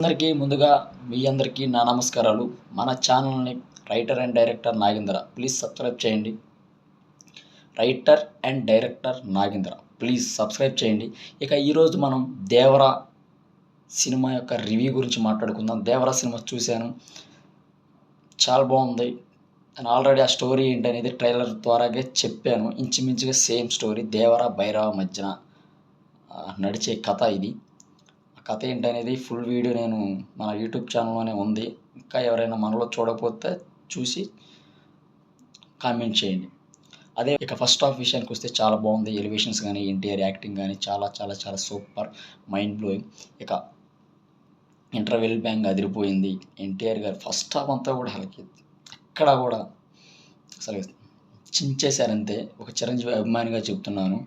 అందరికీ ముందుగా మీ అందరికీ నా నమస్కారాలు. మన ఛానల్ని writer and director Nagendra please subscribe చేయండి. Writer and director Nagendra please subscribe చేయండి. ఇక ఈరోజు మనం దేవరా సినిమా యొక్క రివ్యూ గురించి మాట్లాడుకుందాం. దేవరా సినిమా చూశాను, చాలా బాగుంది. నేను ఆల్రెడీ ఆ స్టోరీ ఏంటనేది ట్రైలర్ ద్వారాగా చెప్పాను. ఇంచుమించుగా సేమ్ స్టోరీ దేవరా భైరవ మధ్యన నడిచే కథ ఇది. కథ ఏంటనేది ఫుల్ వీడియో నేను మన యూట్యూబ్ ఛానల్లోనే ఉంది. ఇంకా ఎవరైనా మనలో చూడకపోతే చూసి కామెంట్ చేయండి. అదే ఇక ఫస్ట్ హాఫ్ విషయానికి వస్తే చాలా బాగుంది. ఎలివేషన్స్ కానీ ఎన్టీఆర్ యాక్టింగ్ కానీ చాలా చాలా చాలా సూపర్, మైండ్ బ్లోయింగ్. ఇక ఇంటర్వెల్ బ్యాంగ్ అదిరిపోయింది. ఎన్టీఆర్ గారు ఫస్ట్ హాఫ్ అంతా కూడా ఎక్కడ కూడా అసలు చించేశారంతే. ఒక చిరంజీవి అభిమానిగా చెప్తున్నాను,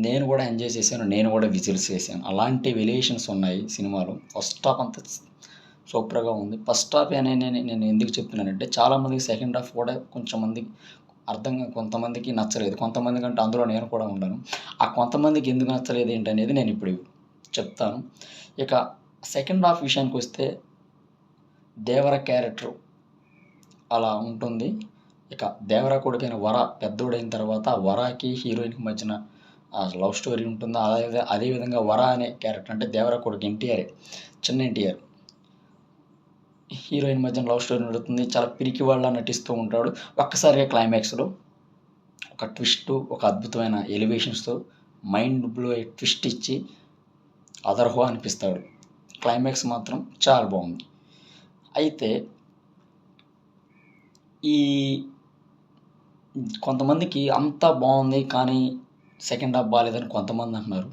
నేను కూడా ఎంజాయ్ చేశాను, నేను కూడా విజిల్స్ చేశాను. అలాంటి వెలియేషన్స్ ఉన్నాయి సినిమాలో. ఫస్ట్ హాఫ్ అంతా సూపర్గా ఉంది. ఫస్ట్ హాఫ్ అని నేను ఎందుకు చెప్తున్నానంటే, చాలామందికి సెకండ్ హాఫ్ కూడా కొంచెం మందికి కొంతమందికి నచ్చలేదు. కొంతమంది కంటే అందులో నేను కూడా ఉన్నాను. ఆ కొంతమందికి ఎందుకు నచ్చలేదు ఏంటనేది నేను ఇప్పుడు చెప్తాను. ఇక సెకండ్ హాఫ్ విషయానికి వస్తే దేవర క్యారెక్టర్ అలా ఉంటుంది. ఇక దేవర కొడుకైన వర పెద్దోడైన తర్వాత వరాకి హీరోయిన్కి మధ్యన లవ్ స్టోరీ ఉంటుంది. అదేవిధంగా వర అనే క్యారెక్టర్ అంటే దేవర కొడుకు ఎన్టీఆర్, చిన్న ఎన్టీఆర్, హీరోయిన్ మధ్యన లవ్ స్టోరీ నడుస్తుంది. చాలా పిరికి వాళ్ళ నటిస్తూ ఉంటాడు. ఒక్కసారిగా క్లైమాక్స్లో ఒక ట్విస్ట్, ఒక అద్భుతమైన ఎలివేషన్స్తో మైండ్ బ్లో ట్విస్ట్ ఇచ్చి అదర్హో అనిపిస్తాడు. క్లైమాక్స్ మాత్రం చాలా బాగుంది. అయితే ఈ కొంతమందికి అంతా బాగుంది కానీ సెకండ్ హాఫ్ బాగాలేదని కొంతమంది అంటున్నారు.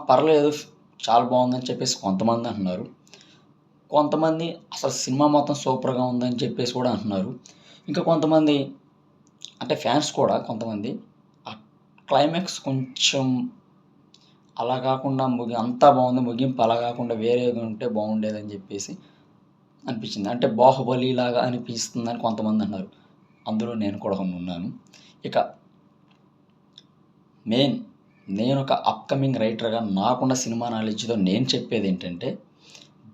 పర్లేదు చాలా బాగుందని చెప్పేసి కొంతమంది అంటున్నారు. కొంతమంది అసలు సినిమా మొత్తం సూపర్గా ఉందని చెప్పేసి కూడా అంటున్నారు. ఇంకా కొంతమంది అంటే ఫ్యాన్స్ కూడా కొంతమంది ఆ క్లైమాక్స్ కొంచెం అలా కాకుండా అంతా బాగుంది, ముగింపు అలా కాకుండా వేరేగా ఉంటే బాగుండేదని చెప్పేసి అనిపించింది. అంటే బాహుబలి లాగా అనిపిస్తుందని కొంతమంది అన్నారు. అందులో నేను కూడా ఉన్నాను. ఇక నేను ఒక అప్కమింగ్ రైటర్గా నాకున్న సినిమా నాలెడ్జ్తో నేను చెప్పేది ఏంటంటే,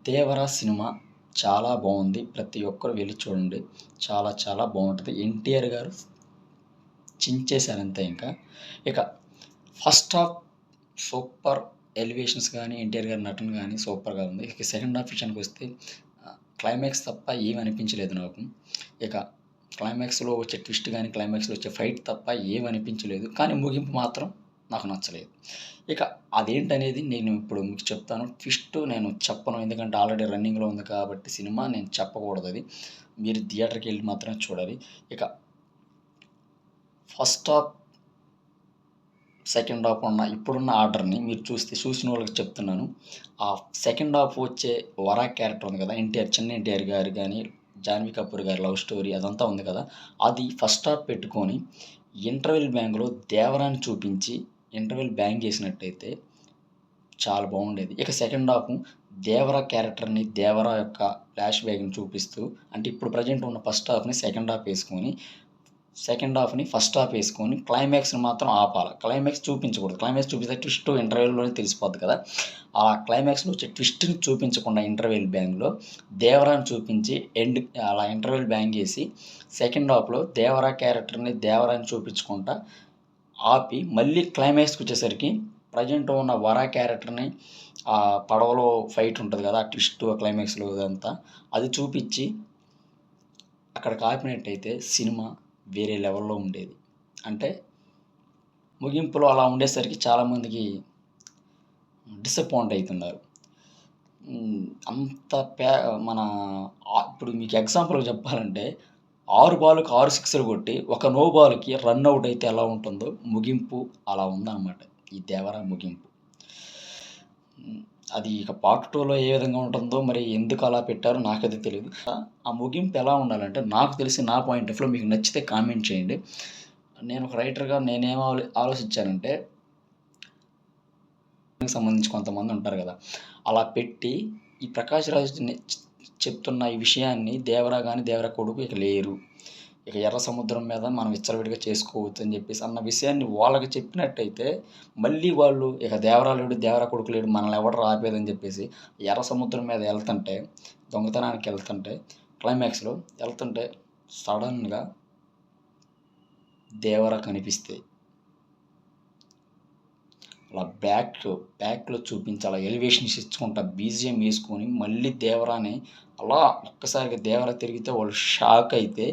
దేవరా సినిమా చాలా బాగుంది. ప్రతి ఒక్కరు వెళ్ళి చూడండి, చాలా చాలా బాగుంటుంది. ఎన్టీఆర్ గారు చించేశారంతే. ఇక ఫస్ట్ హాఫ్ సూపర్, ఎలివేషన్స్ కానీ ఎన్టీఆర్ గారి నటన కానీ సూపర్గా ఉంది. ఇక సెకండ్ హాఫ్ విషయానికి వస్తే క్లైమాక్స్ తప్ప ఏమి అనిపించలేదు నాకు. ఇక క్లైమాక్స్లో వచ్చే ట్విస్ట్ కానీ క్లైమాక్స్లో వచ్చే ఫైట్ తప్ప ఏమి అనిపించలేదు. కానీ ముగింపు మాత్రం నాకు నచ్చలేదు. ఇక అదేంటనేది నేను ఇప్పుడు మీకు చెప్తాను. ట్విస్ట్ నేను చెప్పను, ఎందుకంటే ఆల్రెడీ రన్నింగ్లో ఉంది కాబట్టి సినిమా నేను చెప్పకూడదు. అది మీరు థియేటర్కి వెళ్ళి మాత్రమే చూడాలి. ఇక ఫస్ట్ హాఫ్ సెకండ్ హాఫ్ ఇప్పుడున్న ఆర్డర్ని మీరు చూసిన వాళ్ళకి చెప్తున్నాను. ఆ సెకండ్ హాఫ్ వచ్చే వరా క్యారెక్టర్ ఉంది కదా, చిన్న ఎన్టీఆర్ గారు కానీ జాన్వీ కపూర్ గారి లవ్ స్టోరీ అదంతా ఉంది కదా, అది ఫస్ట్ హాఫ్ పెట్టుకొని ఇంటర్వెల్ బ్యాంగ్లో దేవరాన్ని చూపించి ఇంటర్వెల్ బ్యాంగ్ చేసినట్టయితే చాలా బాగుండేది. ఇక సెకండ్ హాఫ్ దేవరా క్యారెక్టర్ని, దేవరా యొక్క ఫ్లాష్ బ్యాక్ని చూపిస్తూ, అంటే ఇప్పుడు ప్రజెంట్ ఉన్న ఫస్ట్ హాఫ్ని సెకండ్ హాఫ్ని ఫస్ట్ హాఫ్ వేసుకొని క్లైమాక్స్ని మాత్రం ఆపాలి. క్లైమాక్స్ చూపించకూడదు. క్లైమాక్స్ చూపిస్తే ట్విస్ట్ ఇంటర్వెల్లోనే తెలిసిపోద్ది కదా. ఆ క్లైమాక్స్లో వచ్చే ట్విస్ట్ని చూపించకుండా ఇంటర్వెల్ బ్యాంగ్లో దేవరాని చూపించి అలా ఇంటర్వెల్ బ్యాంగ్ చేసి సెకండ్ హాఫ్లో దేవరా క్యారెక్టర్ని, దేవరాని చూపించకుండా ఆపి మళ్ళీ క్లైమాక్స్కి వచ్చేసరికి ప్రజెంట్ ఉన్న వరా క్యారెక్టర్ని, ఆ పడవలో ఫైట్ ఉంటుంది కదా, ఆ ట్విస్ట్ క్లైమాక్స్లో ఇదంతా అది చూపించి అక్కడికి ఆపినట్టయితే సినిమా వేరే లెవెల్లో ఉండేది. అంటే ముగింపులో అలా ఉండేసరికి చాలామందికి డిసప్పాయింట్ అవుతున్నారు. అంత ఇప్పుడు మీకు ఎగ్జాంపుల్గా చెప్పాలంటే 6 బాల్కి 6 సిక్స్లు కొట్టి ఒక నో బాల్కి రన్ అవుట్ అయితే ఎలా ఉంటుందో ముగింపు అలా ఉందన్నమాట ఈ దేవరా ముగింపు. అది ఇక పార్ట్ 2లో ఏ విధంగా ఉంటుందో మరి ఎందుకు అలా పెట్టారో నాకైతే తెలియదు. ఆ ముగింపు ఎలా ఉండాలంటే నాకు తెలిసి నా పాయింట్ ఆఫ్ వ్యూలో మీకు నచ్చితే కామెంట్ చేయండి. నేను ఒక రైటర్గా నేనేం ఆలోచించానంటే, సంబంధించి కొంతమంది ఉంటారు కదా, అలా పెట్టి ఈ ప్రకాష్ రాజ్ చెప్తున్న ఈ విషయాన్ని దేవరా కానీ దేవరా కొడుకు ఇక లేరు, ఇక ఎర్ర సముద్రం మీద మనం విచ్చలవిడిగా చేసుకోవచ్చు అని చెప్పేసి అన్న విషయాన్ని వాళ్ళకి చెప్పినట్టయితే మళ్ళీ వాళ్ళు ఇక దేవరా లేడు దేవరా కొడుకు లేడు మనల్ని ఎవడు ఆపేదని చెప్పేసి ఎర్ర సముద్రం మీద వెళ్తుంటే దొంగతనానికి వెళ్తుంటే క్లైమాక్స్లో వెళ్తుంటే సడన్గా దేవరా కనిపిస్తే అలా బ్యాక్లో చూపించి అలా ఎలివేషన్స్ ఇచ్చుకుంటా బీజిఎం వేసుకొని మళ్ళీ దేవరాని అలా ఒక్కసారిగా దేవరా తిరిగితే వాళ్ళు షాక్ అయితే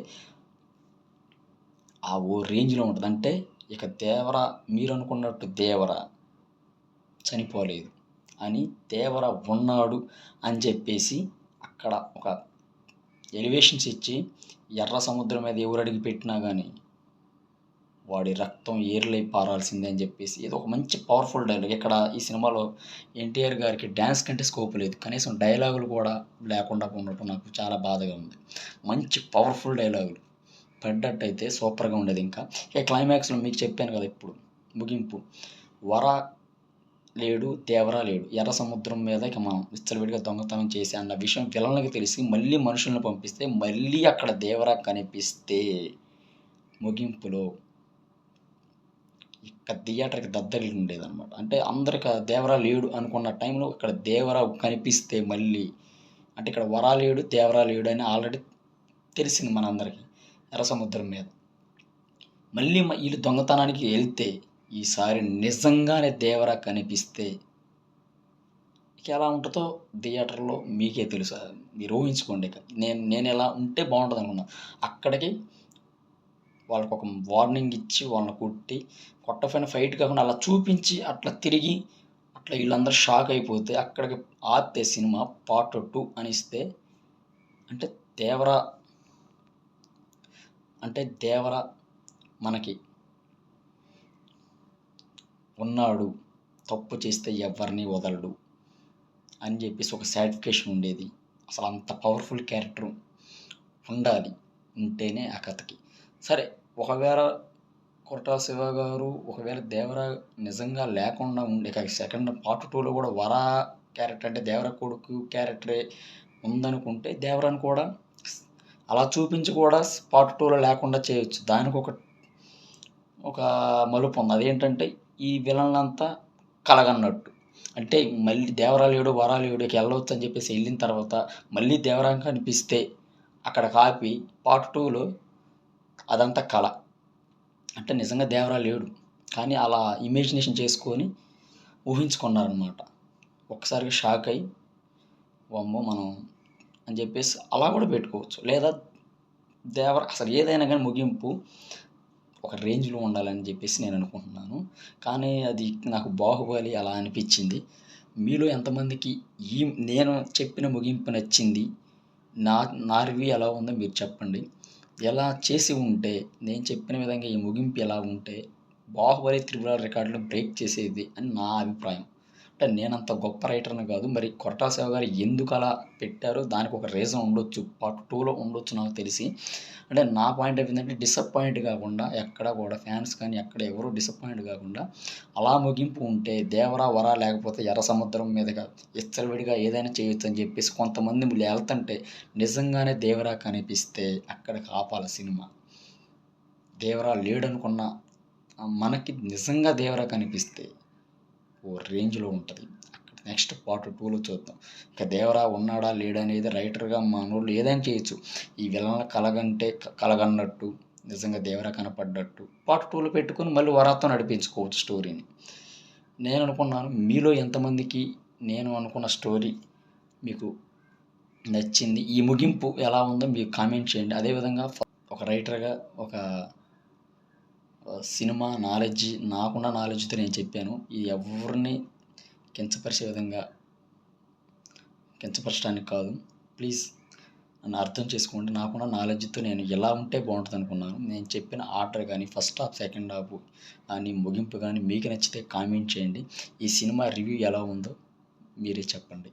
ఆ ఓ రేంజ్లో ఉంటుంది. అంటే ఇక దేవరా మీరు అనుకున్నట్టు దేవరా చనిపోలేదు అని దేవరా ఉన్నాడు అని చెప్పేసి అక్కడ ఒక ఎలివేషన్స్ ఇచ్చి ఎర్ర సముద్రం మీద ఎవరు అడిగి పెట్టినా కానీ వాడి రక్తం ఏర్లై పారాల్సిందే అని చెప్పేసి ఇది ఒక మంచి పవర్ఫుల్ డైలాగ్. ఇక్కడ ఈ సినిమాలో ఎన్టీఆర్ గారికి డ్యాన్స్ కంటే స్కోప్ లేదు, కనీసం డైలాగులు కూడా లేకుండా ఉండటం నాకు చాలా బాధగా ఉంది. మంచి పవర్ఫుల్ డైలాగులు పడ్డట్టయితే సూపర్గా ఉండేది. ఇంకా ఇక క్లైమాక్స్లో మీకు చెప్పాను కదా ఇప్పుడు ముగింపు, వర లేడు దేవరా లేడు ఎర్ర సముద్రం మీద ఇక మనం విచ్చలవిడిగా దొంగతనం చేసి అన్న విషయం విలన్లకి తెలిసి మళ్ళీ మనుషులను పంపిస్తే మళ్ళీ అక్కడ దేవరా కనిపిస్తే ముగింపులో ఇక థియేటర్కి దద్దరిల్లి ఉండేదన్నమాట. అంటే అందరికి దేవరా లేడు అనుకున్న టైంలో ఇక్కడ దేవరా కనిపిస్తే మళ్ళీ అంటే ఇక్కడ వరా లేడు దేవరా లేడు అని ఆల్రెడీ తెలిసింది మనందరికీ ఎర్ర సముద్రం మీద. మళ్ళీ వీళ్ళు దొంగతనానికి వెళ్తే ఈసారి నిజంగానే దేవరా కనిపిస్తే ఇక ఎలా ఉంటుందో థియేటర్లో మీకే తెలుసు, మీరు ఊహించుకోండి. ఇక నేను ఎలా ఉంటే బాగుంటుంది అనుకున్నా. అక్కడికి వాళ్ళకి ఒక వార్నింగ్ ఇచ్చి వాళ్ళని కొట్టపోయిన ఫైట్ కాకుండా అలా చూపించి అట్లా తిరిగి అట్లా వీళ్ళందరూ షాక్ అయిపోతే అక్కడికి ఆపితే సినిమా పార్ట్ 2 అని ఇస్తే అంటే దేవరా మనకి ఉన్నాడు, తప్పు చేస్తే ఎవరిని వదలడు అని చెప్పేసి ఒక సాటిస్ఫికేషన్ ఉండేది. అసలు అంత పవర్ఫుల్ క్యారెక్టర్ ఉండాలి, ఉంటేనే ఆ కథకి. సరే ఒకవేళ కొరటాల శివ గారు ఒకవేళ దేవరా నిజంగా లేకుండా ఉండే సెకండ్ పార్ట్ 2లో కూడా వరా క్యారెక్టర్ అంటే దేవరా కొడుకు క్యారెక్టరే ఉందనుకుంటే దేవరాని కూడా అలా చూపించి కూడా పార్ట్ 2లో లేకుండా చేయొచ్చు. దానికి ఒక మలుపు ఉంది. అదేంటంటే ఈ విలన్లంతా కలగన్నట్టు, అంటే మళ్ళీ దేవరా లేడు వరా లేడుకి వెళ్ళవచ్చు అని చెప్పేసి వెళ్ళిన తర్వాత మళ్ళీ దేవరా కనిపిస్తే అక్కడ కాపి పార్ట్ 2లో అదంతా కళ, అంటే నిజంగా దేవరా లేడు కానీ అలా ఇమాజినేషన్ చేసుకొని ఊహించుకున్నారనమాట. ఒక్కసారిగా షాక్ అయ్యి వామ్మో మనం అని చెప్పేసి అలా కూడా పెట్టుకోవచ్చు. లేదా దేవరా అసలు ఏదైనా కానీ ముగింపు ఒక రేంజ్లో ఉండాలని చెప్పేసి నేను అనుకుంటున్నాను. కానీ అది నాకు బాహుబలి అలా అనిపించింది. మీలో ఎంతమందికి నేను చెప్పిన ముగింపు నచ్చింది, నా రివ్యూ ఎలా ఉందో మీరు చెప్పండి. ఎలా చేసి ఉంటే నేను చెప్పిన విధంగా ఈ ముగింపు ఎలా ఉంటే బాహుబలి త్రిపుర రికార్డులు బ్రేక్ చేసేది అని నా అభిప్రాయం. అంటే నేనంత గొప్ప రైటర్ని కాదు, మరి కొరటాల శివ గారు ఎందుకు అలా పెట్టారో దానికి ఒక రీజన్ ఉండొచ్చు, పార్ట్ 2లో ఉండొచ్చు నాకు తెలిసి. అంటే నా పాయింట్ ఆఫ్ ఏంటంటే డిసప్పాయింట్ కాకుండా ఎక్కడ కూడా ఫ్యాన్స్ కానీ ఎక్కడ ఎవరు డిసప్పాయింట్ కాకుండా అలా ముగింపు ఉంటే దేవరా వరా లేకపోతే ఎర్ర సముద్రం మీదుగా విచ్చలవిడిగా ఏదైనా చేయొచ్చు అని చెప్పేసి కొంతమంది వెళ్తుంటే నిజంగానే దేవరా కనిపిస్తే అక్కడికి ఆపాలి సినిమా. దేవరా లేడనుకున్న మనకి నిజంగా దేవరా కనిపిస్తే ఓ రేంజ్లో ఉంటుంది. నెక్స్ట్ పార్ట్ 2లో చూద్దాం. ఇక దేవరా ఉన్నాడా లేడా అనేది రైటర్గా మనోళ్ళు ఏదైనా చేయొచ్చు. ఈ విలన్ల కలగన్నట్టు నిజంగా దేవరా కనపడ్డట్టు పార్ట్ 2లో పెట్టుకొని మళ్ళీ వరాతో నడిపించుకోవచ్చు స్టోరీని. నేను అనుకున్నాను, మీలో ఎంతమందికి నేను అనుకున్న స్టోరీ మీకు నచ్చింది, ఈ ముగింపు ఎలా ఉందో మీకు కామెంట్ చేయండి. అదేవిధంగా ఒక రైటర్గా ఒక సినిమా నాకున్న నాలెడ్జ్తో నేను చెప్పాను. ఇది ఎవరిని కించపరిచే విధంగా కించపరచడానికి కాదు, ప్లీజ్ నన్ను అర్థం చేసుకోండి. నాకున్న నాలెడ్జ్తో నేను ఎలా ఉంటే బాగుంటుంది అనుకున్నాను. నేను చెప్పిన ఆర్డర్ కానీ ఫస్ట్ హాఫ్ సెకండ్ హాఫ్ కానీ ముగింపు కానీ మీకు నచ్చితే కామెంట్ చేయండి. ఈ సినిమా రివ్యూ ఎలా ఉందో మీరే చెప్పండి.